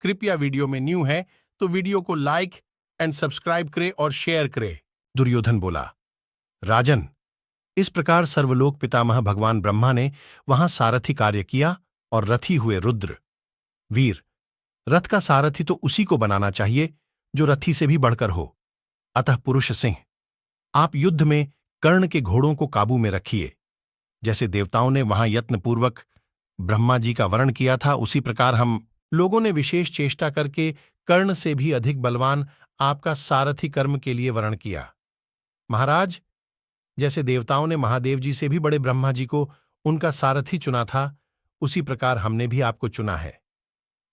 कृपया वीडियो में न्यू है तो वीडियो को लाइक एंड सब्सक्राइब करे और शेयर करे। दुर्योधन बोला, राजन, इस प्रकार सर्वलोक पितामह भगवान ब्रह्मा ने वहां सारथी कार्य किया और रथी हुए रुद्र। वीर, रथ का सारथी तो उसी को बनाना चाहिए जो रथी से भी बढ़कर हो। अतः पुरुष सिंह, आप युद्ध में कर्ण के घोड़ों को काबू में रखिए। जैसे देवताओं ने वहां यत्नपूर्वक ब्रह्मा जी का वर्ण किया था, उसी प्रकार हम लोगों ने विशेष चेष्टा करके कर्ण से भी अधिक बलवान आपका सारथी कर्म के लिए वर्ण किया। महाराज, जैसे देवताओं ने महादेव जी से भी बड़े ब्रह्मा जी को उनका सारथी चुना था, उसी प्रकार हमने भी आपको चुना है।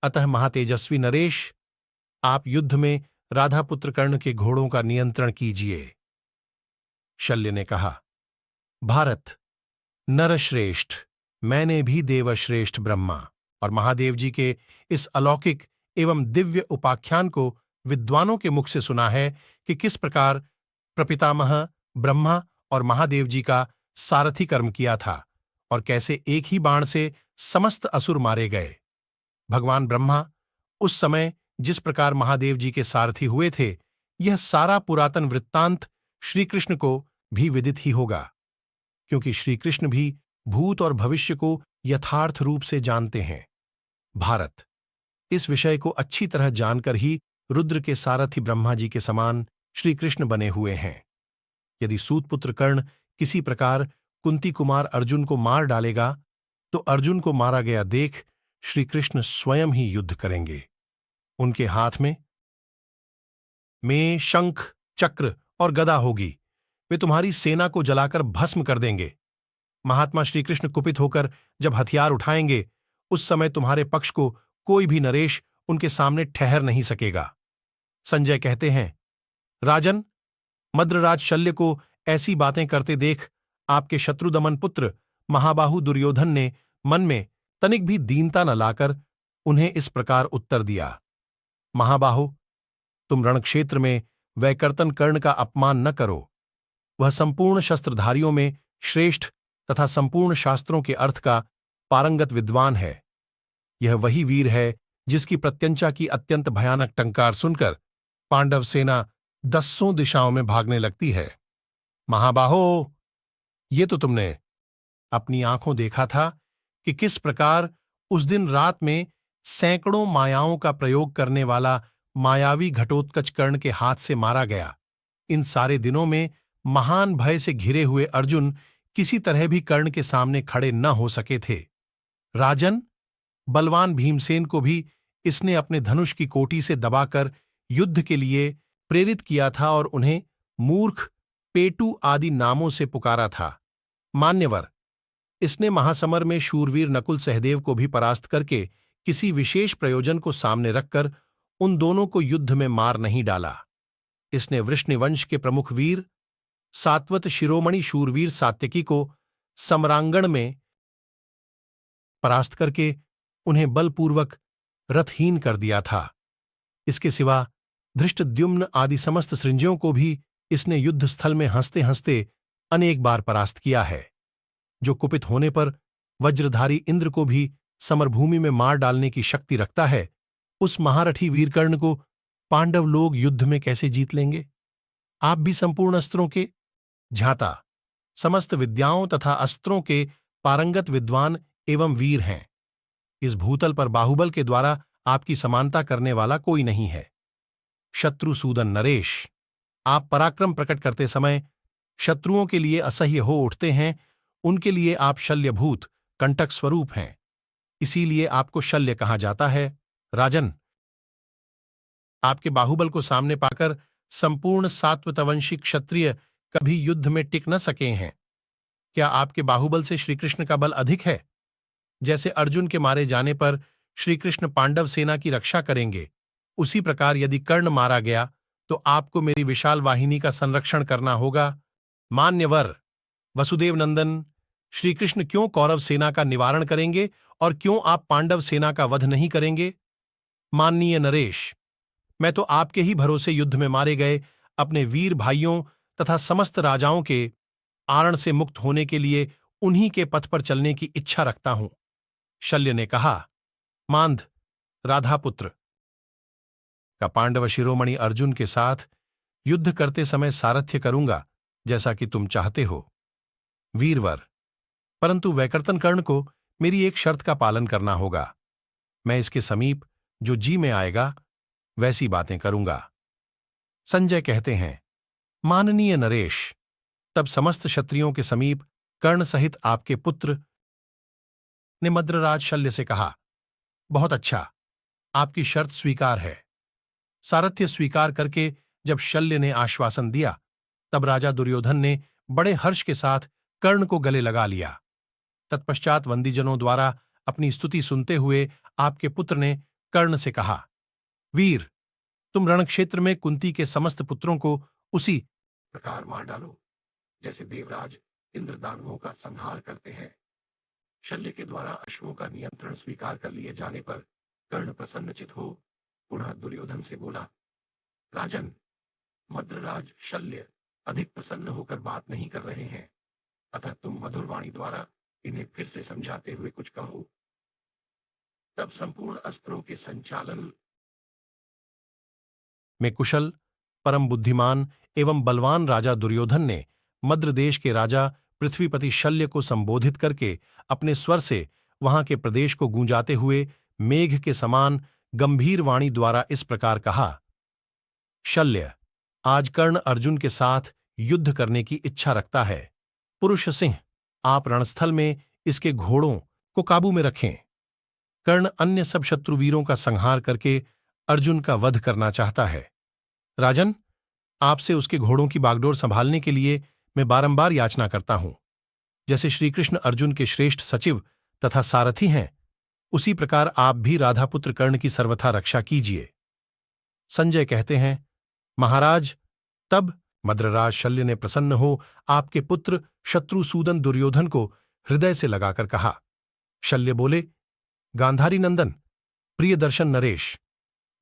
अतः महातेजस्वी नरेश, आप युद्ध में राधापुत्र कर्ण के घोड़ों का नियंत्रण कीजिए। शल्य ने कहा, भारत, नरश्रेष्ठ, मैंने भी देवश्रेष्ठ ब्रह्मा और महादेव जी के इस अलौकिक एवं दिव्य उपाख्यान को विद्वानों के मुख से सुना है कि किस प्रकार प्रपितामह ब्रह्मा और महादेव जी का सारथी कर्म किया था और कैसे एक ही बाण से समस्त असुर मारे गए। भगवान ब्रह्मा उस समय जिस प्रकार महादेव जी के सारथी हुए थे, यह सारा पुरातन वृत्तांत श्रीकृष्ण को भी विदित ही होगा, क्योंकि श्रीकृष्ण भी भूत और भविष्य को यथार्थ रूप से जानते हैं। भारत, इस विषय को अच्छी तरह जानकर ही रुद्र के सारथी ब्रह्मा जी के समान श्रीकृष्ण बने हुए हैं। यदि सूतपुत्र कर्ण किसी प्रकार कुंती कुमार अर्जुन को मार डालेगा, तो अर्जुन को मारा गया देख श्रीकृष्ण स्वयं ही युद्ध करेंगे। उनके हाथ में शंख, चक्र और गदा होगी। वे तुम्हारी सेना को जलाकर भस्म कर देंगे। महात्मा श्रीकृष्ण कुपित होकर जब हथियार उठाएंगे, उस समय तुम्हारे पक्ष को कोई भी नरेश उनके सामने ठहर नहीं सकेगा। संजय कहते हैं, राजन, मद्रराज शल्य को ऐसी बातें करते देख आपके शत्रुदमन पुत्र महाबाहु दुर्योधन ने मन में तनिक भी दीनता न लाकर उन्हें इस प्रकार उत्तर दिया, महाबाहु, तुम रणक्षेत्र में वैकर्तन कर्ण का अपमान न करो। वह संपूर्ण शस्त्रधारियों में श्रेष्ठ तथा संपूर्ण शास्त्रों के अर्थ का पारंगत विद्वान है। यह वही वीर है जिसकी प्रत्यंचा की अत्यंत भयानक टंकार सुनकर पांडव सेना दसों दिशाओं में भागने लगती है। महाबाहो, ये तो तुमने अपनी आंखों देखा था कि किस प्रकार उस दिन रात में सैकड़ों मायाओं का प्रयोग करने वाला मायावी घटोत्कच कर्ण के हाथ से मारा गया। इन सारे दिनों में महान भय से घिरे हुए अर्जुन किसी तरह भी कर्ण के सामने खड़े न हो सके थे। राजन, बलवान भीमसेन को भी इसने अपने धनुष की कोटी से दबाकर युद्ध के लिए प्रेरित किया था और उन्हें मूर्ख, पेटू आदि नामों से पुकारा था। मान्यवर, इसने महासमर में शूरवीर नकुल सहदेव को भी परास्त करके किसी विशेष प्रयोजन को सामने रखकर उन दोनों को युद्ध में मार नहीं डाला। इसने वृष्णिवंश के प्रमुख वीर सात्वत शिरोमणि शूरवीर सात्यकी को सम्रांगण में परास्त करके उन्हें बलपूर्वक रथहीन कर दिया था। इसके सिवा धृष्टद्युम्न आदि समस्त सृंजयों को भी इसने युद्ध स्थल में हंसते हंसते अनेक बार परास्त किया है। जो कुपित होने पर वज्रधारी इंद्र को भी समरभूमि में मार डालने की शक्ति रखता है, उस महारथी वीरकर्ण को पांडव लोग युद्ध में कैसे जीत लेंगे? आप भी संपूर्ण अस्त्रों के झाता, समस्त विद्याओं तथा अस्त्रों के पारंगत विद्वान एवं वीर हैं। इस भूतल पर बाहुबल के द्वारा आपकी समानता करने वाला कोई नहीं है। शत्रुसूदन नरेश, आप पराक्रम प्रकट करते समय शत्रुओं के लिए असह्य हो उठते हैं। उनके लिए आप शल्यभूत कंटक स्वरूप हैं, इसीलिए आपको शल्य कहा जाता है। राजन, आपके बाहुबल को सामने पाकर संपूर्ण सात्वतवंशी क्षत्रिय कभी युद्ध में टिक न सके हैं। क्या आपके बाहुबल से श्रीकृष्ण का बल अधिक है? जैसे अर्जुन के मारे जाने पर श्रीकृष्ण पांडव सेना की रक्षा करेंगे, उसी प्रकार यदि कर्ण मारा गया तो आपको मेरी विशाल वाहिनी का संरक्षण करना होगा। मान्यवर, वसुदेव नंदन, श्रीकृष्ण क्यों कौरव सेना का निवारण करेंगे और क्यों आप पांडव सेना का वध नहीं करेंगे? माननीय नरेश, मैं तो आपके ही भरोसे युद्ध में मारे गए अपने वीर भाइयों तथा समस्त राजाओं के आरण से मुक्त होने के लिए उन्हीं के पथ पर चलने की इच्छा रखता हूं। शल्य ने कहा, मांध, राधापुत्र, का पांडव शिरोमणि अर्जुन के साथ युद्ध करते समय सारथ्य करूंगा, जैसा कि तुम चाहते हो। वीरवर, परंतु वैकर्तन कर्ण को मेरी एक शर्त का पालन करना होगा। मैं इसके समीप जो जी में आएगा वैसी बातें करूंगा। संजय कहते हैं, माननीय नरेश, तब समस्त क्षत्रियों के समीप कर्ण सहित आपके पुत्र ने मद्रराज शल्य से कहा, बहुत अच्छा, आपकी शर्त स्वीकार है। सारथ्य स्वीकार करके जब शल्य ने आश्वासन दिया, तब राजा दुर्योधन ने बड़े हर्ष के साथ कर्ण को गले लगा लिया। तत्पश्चात वंदीजनों द्वारा अपनी स्तुति सुनते हुए आपके पुत्र ने कर्ण से कहा, वीर, तुम रणक्षेत्र में कुंती के समस्त पुत्रों को उसी प्रकार मार डालो जैसे देवराज इंद्र दानवों का संहार करते हैं। शल्य के द्वारा अश्वों का नियंत्रण स्वीकार कर लिए जाने पर कर्ण प्रसन्नचित हो पुनः दुर्योधन से बोला, राजन, मद्रराज शल्य अधिक प्रसन्न होकर बात नहीं कर रहे हैं, अतः तुम मधुर वाणी द्वारा इन्हें फिर से समझाते हुए कुछ कहो। तब संपूर्ण अस्त्रों के संचालन में कुशल, परम बुद्धिमान एवं बलवान राजा दुर्योधन ने मद्र देश के राजा पृथ्वीपति शल्य को संबोधित करके अपने स्वर से वहां के प्रदेश को गूंजाते हुए मेघ के समान गंभीर वाणी द्वारा इस प्रकार कहा, शल्य, आज कर्ण अर्जुन के साथ युद्ध करने की इच्छा रखता है। पुरुष सिंह, आप रणस्थल में इसके घोड़ों को काबू में रखें। कर्ण अन्य सब शत्रुवीरों का संहार करके अर्जुन का वध करना चाहता है। राजन, आपसे उसके घोड़ों की बागडोर संभालने के लिए मैं बारंबार याचना करता हूं। जैसे श्रीकृष्ण अर्जुन के श्रेष्ठ सचिव तथा सारथी हैं, उसी प्रकार आप भी राधापुत्र कर्ण की सर्वथा रक्षा कीजिए। संजय कहते हैं, महाराज, तब मद्रराज शल्य ने प्रसन्न हो आपके पुत्र शत्रुसूदन दुर्योधन को हृदय से लगाकर कहा। शल्य बोले, गांधारी नंदन, प्रिय दर्शन नरेश,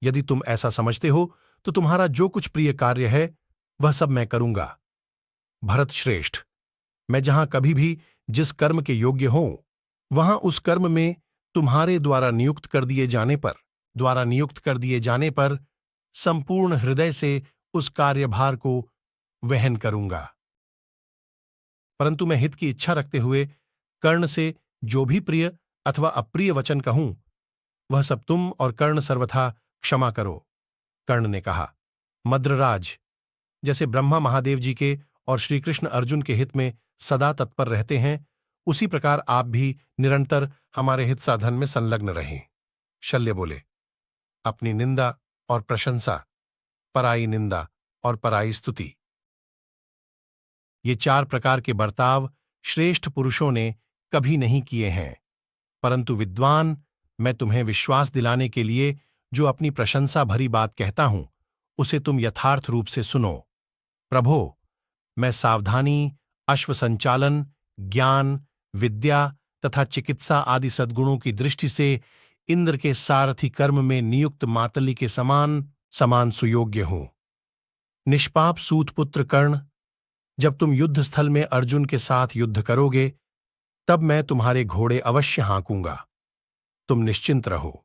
यदि तुम ऐसा समझते हो तो तुम्हारा जो कुछ प्रिय कार्य है वह सब मैं करूंगा। भरत श्रेष्ठ, मैं जहां कभी भी जिस कर्म के योग्य हों, वहां उस कर्म में तुम्हारे द्वारा नियुक्त कर दिए जाने पर संपूर्ण हृदय से उस कार्यभार को वहन करूंगा। परंतु मैं हित की इच्छा रखते हुए कर्ण से जो भी प्रिय अथवा अप्रिय वचन कहूं, वह सब तुम और कर्ण सर्वथा क्षमा करो। कर्ण ने कहा, मद्रराज, जैसे ब्रह्मा महादेव जी के और श्रीकृष्ण अर्जुन के हित में सदा तत्पर रहते हैं, उसी प्रकार आप भी निरंतर हमारे हित साधन में संलग्न रहें। शल्य बोले, अपनी निंदा और प्रशंसा, पराई निंदा और पराई स्तुति, ये 4 प्रकार के बर्ताव श्रेष्ठ पुरुषों ने कभी नहीं किए हैं। परंतु विद्वान, मैं तुम्हें विश्वास दिलाने के लिए जो अपनी प्रशंसा भरी बात कहता हूं, उसे तुम यथार्थ रूप से सुनो। प्रभो, मैं सावधानी, अश्व संचालन, ज्ञान, विद्या तथा चिकित्सा आदि सद्गुणों की दृष्टि से इंद्र के सारथी कर्म में नियुक्त मातली के समान सुयोग्य हूं। निष्पाप सूतपुत्र कर्ण, जब तुम युद्ध स्थल में अर्जुन के साथ युद्ध करोगे, तब मैं तुम्हारे घोड़े अवश्य हाँकूंगा। तुम निश्चिंत रहो।